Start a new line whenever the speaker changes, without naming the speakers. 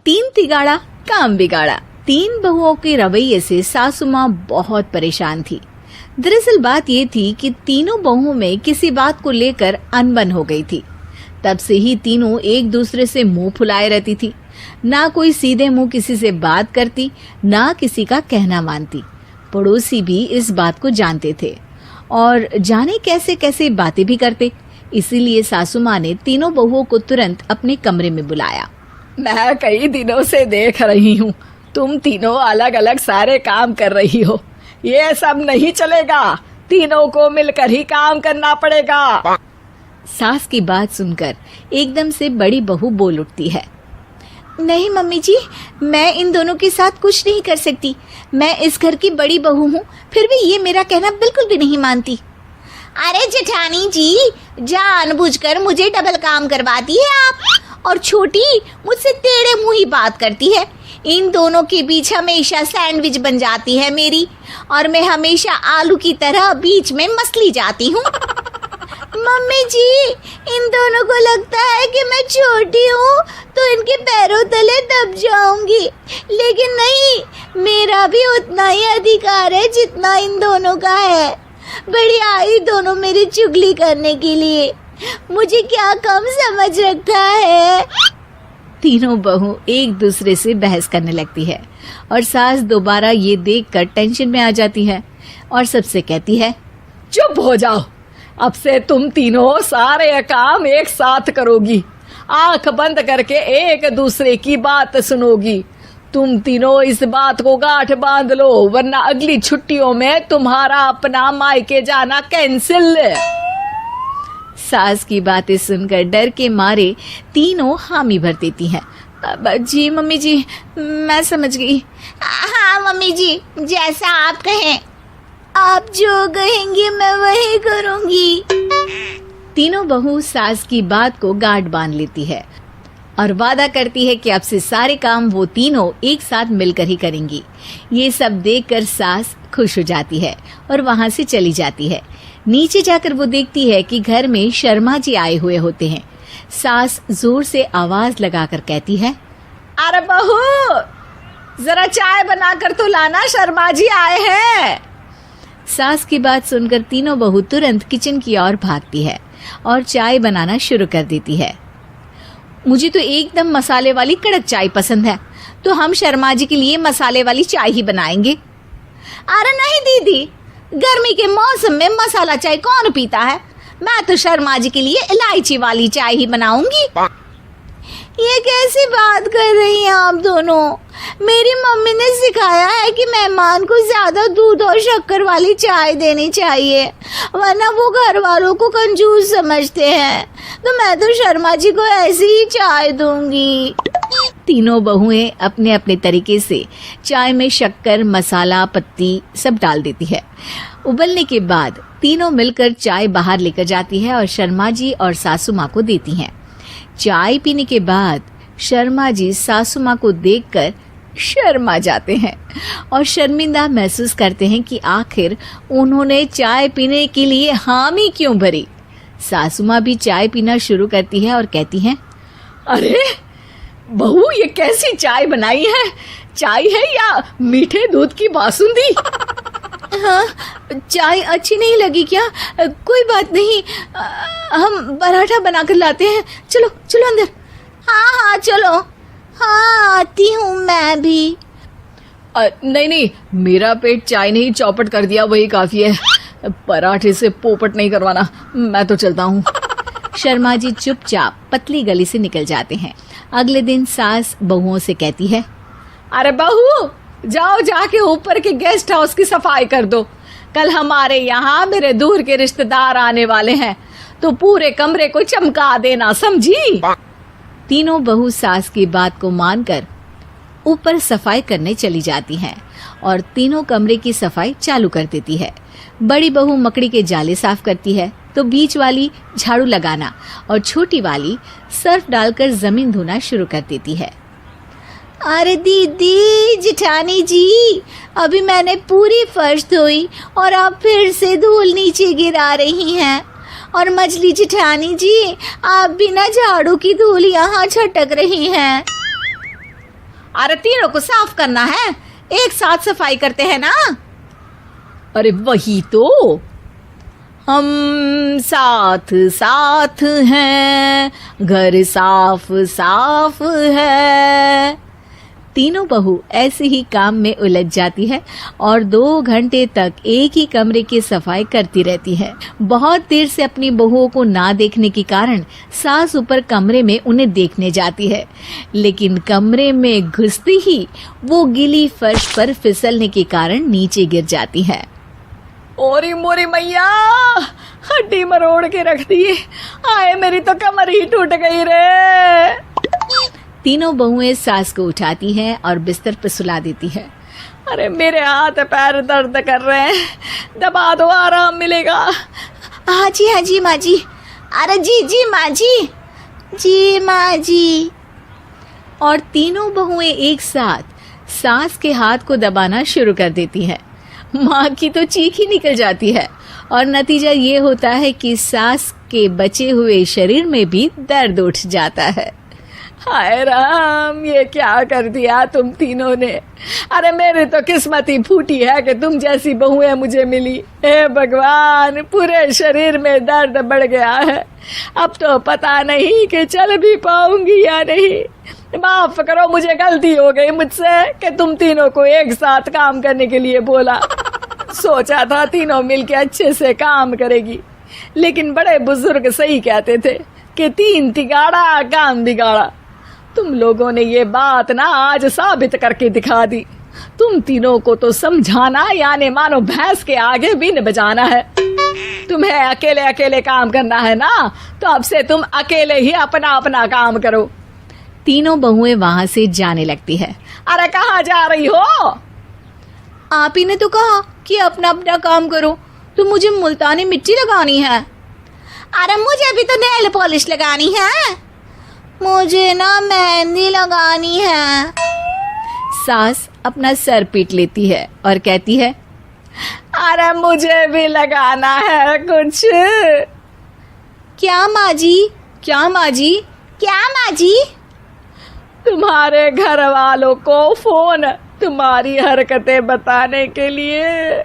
तीन तिगाड़ा काम बिगाड़ा। तीन बहुओं के रवैये से सासू माँ बहुत परेशान थी। दरअसल बात ये थी कि तीनों बहुओं में किसी बात को लेकर अनबन हो गई थी। तब से ही तीनों एक दूसरे से मुंह फुलाए रहती थी। ना कोई सीधे मुंह किसी से बात करती, ना किसी का कहना मानती। पड़ोसी भी इस बात को जानते थे और जाने कैसे कैसे बातें भी करते। इसीलिए सासू माँ ने तीनों बहुओं को तुरंत अपने कमरे में बुलाया।
मैं कई दिनों से देख रही हूँ, तुम तीनों अलग अलग सारे काम कर रही हो। ये सब नहीं चलेगा, तीनों को मिलकर ही काम करना पड़ेगा।
सास की बात सुनकर एकदम से बड़ी बहू बोल उठती है। नहीं मम्मी जी, मैं इन दोनों के साथ कुछ नहीं कर सकती। मैं इस घर की बड़ी बहू हूँ, फिर भी ये मेरा कहना बिल्कुल भी नहीं मानती।
अरे जेठानी जी, जानबूझकर मुझे डबल काम करवाती है आप, और छोटी मुझसे टेढ़े मुंह ही बात करती है। इन दोनों के बीच हमेशा सैंडविच बन जाती है मेरी, और मैं हमेशा आलू की तरह बीच में मसली जाती हूँ। मम्मी जी, इन दोनों को लगता है कि मैं छोटी हूँ तो इनके पैरों तले दब जाऊंगी, लेकिन नहीं, मेरा भी उतना ही अधिकार है जितना इन दोनों का है। बड़ी आई दोनों मेरी चुगली करने के लिए, मुझे क्या कम समझ रखा है।
तीनों बहू एक दूसरे से बहस करने लगती है और सास दोबारा ये देखकर टेंशन में आ जाती है और सबसे कहती है,
चुप हो जाओ, अब से तुम तीनों सारे काम एक साथ करोगी। आंख बंद करके एक दूसरे की बात सुनोगी। तुम तीनों इस बात को गांठ बांध लो, वरना अगली छुट्टियों में तुम्हारा अपना मायके जाना कैंसिल।
सास की बातें सुनकर डर के मारे तीनों हामी भर देती हैं। जी मम्मी जी, मैं समझ गई।
हाँ मम्मी जी, जैसा आप कहें। आप जो कहेंगी मैं वही करूंगी।
तीनों बहू सास की बात को गांठ बांध लेती है और वादा करती है कि अब से सारे काम वो तीनों एक साथ मिलकर ही करेंगी। ये सब देखकर सास खुश हो जाती है और वहां से चली जाती है। नीचे जाकर वो देखती है कि घर में शर्मा जी आए हुए होते हैं। सास जोर से आवाज लगाकर कहती है,
अरे बहू, जरा चाय बनाकर तो लाना, शर्मा जी आए हैं।
सास की बात सुनकर तीनों बहू तुरंत किचन की ओर भागती है और चाय बनाना शुरू कर देती है। मुझे तो एकदम मसाले वाली कड़क चाय पसंद है, तो हम शर्मा जी के लिए मसाले वाली चाय ही बनाएंगे।
अरे नहीं दीदी, गर्मी के मौसम में मसाला चाय कौन पीता है? मैं तो शर्मा जी के लिए इलायची वाली चाय ही बनाऊंगी। ये कैसी बात कर रही हैं आप दोनों? मेरी मम्मी ने सिखाया है कि मेहमान को ज्यादा दूध और शक्कर वाली चाय देनी चाहिए, वरना वो घर वालों को कंजूस समझते हैं। तो मैं तो शर्मा जी को ऐसी ही चाय दूंगी।
तीनों बहुएं अपने अपने तरीके से चाय में शक्कर, मसाला, पत्ती सब डाल देती है। उबलने के बाद तीनों मिलकर चाय बाहर लेकर जाती है और शर्मा जी और सासू माँ को देती हैं। चाय पीने के बाद शर्मा जी सासू माँ को देखकर शर्मा जाते हैं और शर्मिंदा महसूस करते हैं कि आखिर उन्होंने चाय पीने के लिए हामी क्यों भरी। सासू माँ भी चाय पीना शुरू करती है और कहती हैं,
अरे बहू, ये कैसी चाय बनाई है? चाय है या मीठे दूध की बासुंदी?
हाँ, चाय अच्छी नहीं लगी क्या? कोई बात नहीं, हम पराठा बनाकर लाते हैं। चलो चलो अंदर।
हाँ चलो। हाँ, आती हूँ मैं भी।
नहीं, मेरा पेट चाय नहीं चौपट कर दिया, वही काफी है। पराठे से पोपट नहीं करवाना, मैं तो चलता हूँ।
शर्मा जी चुपचाप पतली गली से निकल जाते हैं। अगले दिन सास बहुओं से कहती है,
अरे बहू, जाओ जाके ऊपर के गेस्ट हाउस की सफाई कर दो। कल हमारे यहाँ मेरे दूर के रिश्तेदार आने वाले हैं, तो पूरे कमरे को चमका देना, समझी?
तीनों बहू सास की बात को मानकर ऊपर सफाई करने चली जाती हैं और तीनों कमरे की सफाई चालू कर देती है। बड़ी बहू मकड़ी के जाले साफ करती है, तो बीच वाली झाड़ू लगाना और छोटी वाली सर्फ डालकर जमीन धोना शुरू कर देती है।
अरे दीदी, जेठानी जी, अभी मैंने पूरी फर्श धोई और आप फिर से धूल नीचे गिरा रही हैं। और मछली जेठानी जी, आप बिना झाड़ू की धूल यहाँ छटक रही हैं। अरे तीनों को साफ करना है, एक साथ सफाई करते हैं ना।
अरे वही तो, हम साथ साथ हैं, घर साफ साफ है।
तीनों बहू ऐसे ही काम में उलझ जाती है और 2 घंटे तक एक ही कमरे की सफाई करती रहती है। बहुत देर से अपनी बहुओं को ना देखने के कारण सास ऊपर कमरे में उन्हें देखने जाती है, लेकिन कमरे में घुसती ही वो गीली फर्श पर फिसलने के कारण नीचे गिर जाती है।
ओरी मोरी मैया, हड्डी मरोड़ के रख दी। आए मेरी तो कमर ही टूट गई रे।
तीनों बहुएं सास को उठाती हैं और बिस्तर पर सुला देती है।
अरे मेरे हाथ पैर दर्द कर रहे हैं, दबा दो, आराम मिलेगा।
हाँ जी माँ जी। अरे जी माँ जी, जी माँ जी।
और तीनों बहुएं एक साथ सास के हाथ को दबाना शुरू कर देती हैं। माँ की तो चीख ही निकल जाती है और नतीजा ये होता है कि सास के बचे हुए शरीर में भी दर्द उठ जाता है।
हाय राम, ये क्या कर दिया तुम तीनों ने। अरे मेरी तो किस्मत ही फूटी है कि तुम जैसी बहुएं मुझे मिली। हे भगवान, पूरे शरीर में दर्द बढ़ गया है। अब तो पता नहीं कि चल भी पाऊंगी या नहीं। माफ करो, मुझे गलती हो गई मुझसे कि तुम तीनों को एक साथ काम करने के लिए बोला। सोचा था तीनों मिलके अच्छे से काम करेगी, लेकिन बड़े बुजुर्ग सही कहते थे कि 3 तिगाड़ा काम बिगाड़ा। तुम लोगों ने ये बात ना आज साबित करके दिखा दी। तुम तीनों को तो समझाना यानी मानो भैंस के आगे बीन बजाना है। तुम्हें अकेले अकेले काम करना है ना, तो अब से तुम अकेले ही अपना अपना काम करो।
तीनों बहुएं वहां से जाने लगती है।
अरे कहाँ जा रही हो?
आप ही ने तो कहा कि अपना अपना काम करो, तो मुझे मुल्तानी मिट्टी लगानी है। अरे मुझे भी तो नेल पॉलिश लगानी है, मुझे ना मेहंदी लगानी है।
सास अपना सर पीट लेती है और कहती है,
अरे मुझे भी लगाना है कुछ।
क्या माँ जी?
क्या माँ जी?
क्या माँ जी?
तुम्हारे घर वालों को फोन तुम्हारी हरकतें बताने के लिए।